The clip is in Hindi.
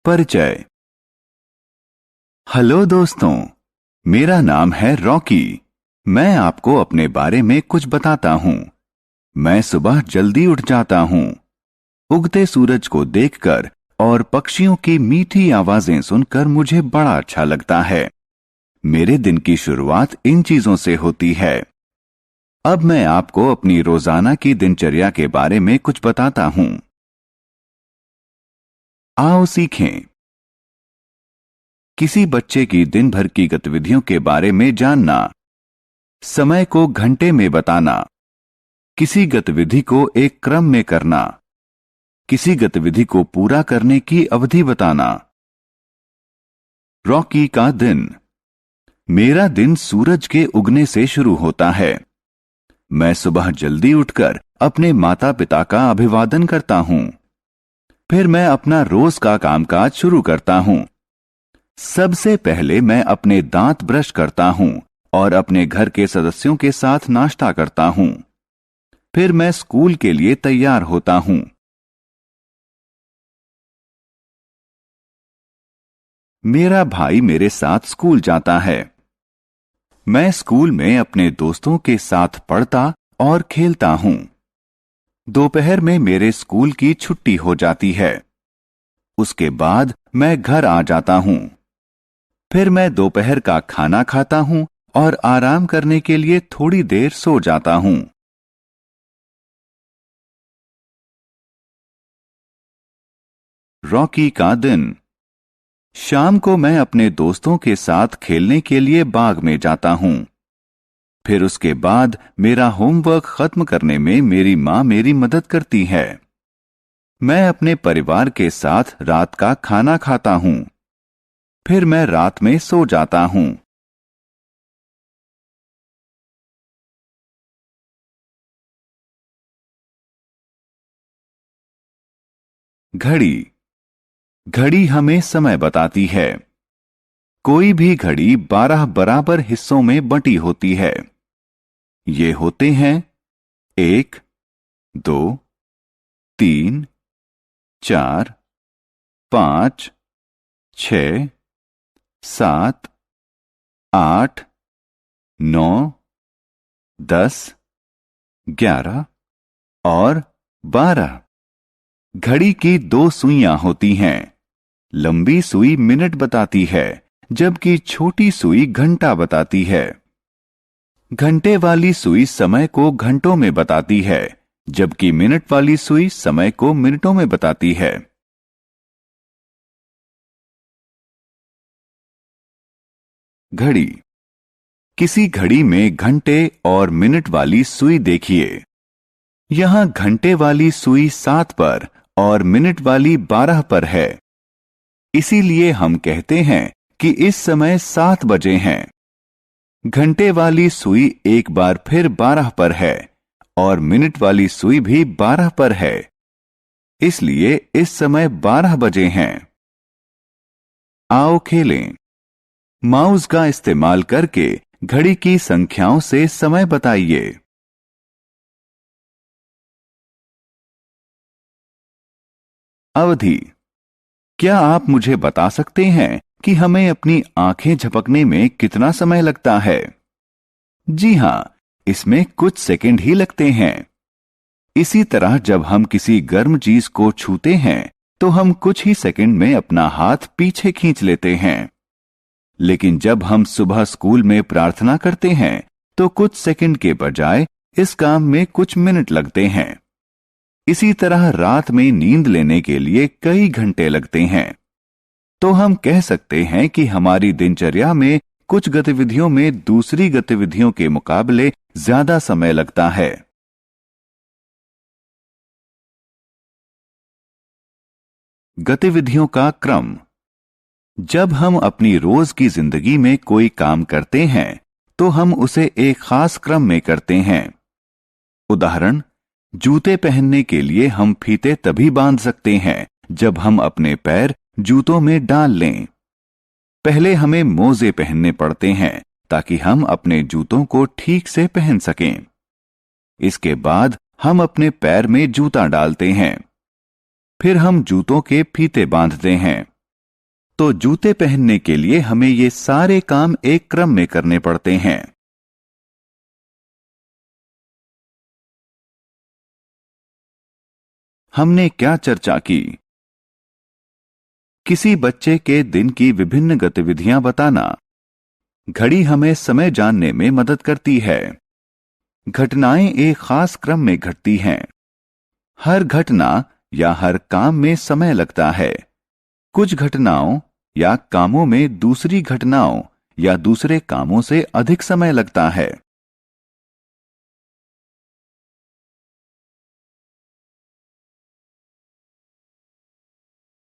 परिचय। हेलो दोस्तों, मेरा नाम है रॉकी। मैं आपको अपने बारे में कुछ बताता हूँ। मैं सुबह जल्दी उठ जाता हूँ। उगते सूरज को देखकर और पक्षियों की मीठी आवाजें सुनकर मुझे बड़ा अच्छा लगता है। मेरे दिन की शुरुआत इन चीजों से होती है। अब मैं आपको अपनी रोजाना की दिनचर्या के बारे में कुछ बताता हूँ। आओ सीखें। किसी बच्चे की दिन भर की गतिविधियों के बारे में जानना। समय को घंटे में बताना। किसी गतिविधि को एक क्रम में करना। किसी गतिविधि को पूरा करने की अवधि बताना। रॉकी का दिन। मेरा दिन सूरज के उगने से शुरू होता है। मैं सुबह जल्दी उठकर अपने माता पिता का अभिवादन करता हूं। फिर मैं अपना रोज का कामकाज शुरू करता हूं। सबसे पहले मैं अपने दांत ब्रश करता हूं और अपने घर के सदस्यों के साथ नाश्ता करता हूं। फिर मैं स्कूल के लिए तैयार होता हूं। मेरा भाई मेरे साथ स्कूल जाता है। मैं स्कूल में अपने दोस्तों के साथ पढ़ता और खेलता हूं। दोपहर में मेरे स्कूल की छुट्टी हो जाती है। उसके बाद मैं घर आ जाता हूं। फिर मैं दोपहर का खाना खाता हूं और आराम करने के लिए थोड़ी देर सो जाता हूं। रॉकी का दिन। शाम को मैं अपने दोस्तों के साथ खेलने के लिए बाग में जाता हूं। फिर उसके बाद मेरा होमवर्क खत्म करने में मेरी मां मेरी मदद करती है। मैं अपने परिवार के साथ रात का खाना खाता हूं। फिर मैं रात में सो जाता हूं। घड़ी। घड़ी हमें समय बताती है। कोई भी घड़ी 12 बराबर हिस्सों में बंटी होती है। ये होते हैं 1, 2, 3, 4, 5, 6, 7, 8, 9, 10, 11 और 12। घड़ी की 2 सुइयां होती हैं। लंबी सुई मिनट बताती है, जबकि छोटी सुई घंटा बताती है। घंटे वाली सुई समय को घंटों में बताती है, जबकि मिनट वाली सुई समय को मिनटों में बताती है। घड़ी। किसी घड़ी में घंटे और मिनट वाली सुई देखिए। यहां घंटे वाली सुई 7 पर और मिनट वाली 12 पर है। इसीलिए हम कहते हैं कि इस समय 7 बजे हैं। घंटे वाली सुई एक बार फिर 12 पर है और मिनट वाली सुई भी 12 पर है। इसलिए इस समय 12 बजे हैं। आओ खेलें। माउस का इस्तेमाल करके घड़ी की संख्याओं से समय बताइए। अवधि। क्या आप मुझे बता सकते हैं कि हमें अपनी आंखें झपकने में कितना समय लगता है? जी हां, इसमें कुछ सेकंड ही लगते हैं। इसी तरह जब हम किसी गर्म चीज को छूते हैं तो हम कुछ ही सेकंड में अपना हाथ पीछे खींच लेते हैं। लेकिन जब हम सुबह स्कूल में प्रार्थना करते हैं तो कुछ सेकंड के बजाय इस काम में कुछ मिनट लगते हैं। इसी तरह रात में नींद लेने के लिए कई घंटे लगते हैं। तो हम कह सकते हैं कि हमारी दिनचर्या में कुछ गतिविधियों में दूसरी गतिविधियों के मुकाबले ज्यादा समय लगता है। गतिविधियों का क्रम। जब हम अपनी रोज की जिंदगी में कोई काम करते हैं तो हम उसे एक खास क्रम में करते हैं। उदाहरण, जूते पहनने के लिए हम फीते तभी बांध सकते हैं जब हम अपने पैर जूतों में डाल लें। पहले हमें मोजे पहनने पड़ते हैं ताकि हम अपने जूतों को ठीक से पहन सकें। इसके बाद हम अपने पैर में जूता डालते हैं। फिर हम जूतों के फीते बांधते हैं। तो जूते पहनने के लिए हमें ये सारे काम एक क्रम में करने पड़ते हैं। हमने क्या चर्चा की? किसी बच्चे के दिन की विभिन्न गतिविधियां बताना। घड़ी हमें समय जानने में मदद करती है। घटनाएं एक खास क्रम में घटती हैं। हर घटना या हर काम में समय लगता है। कुछ घटनाओं या कामों में दूसरी घटनाओं या दूसरे कामों से अधिक समय लगता है।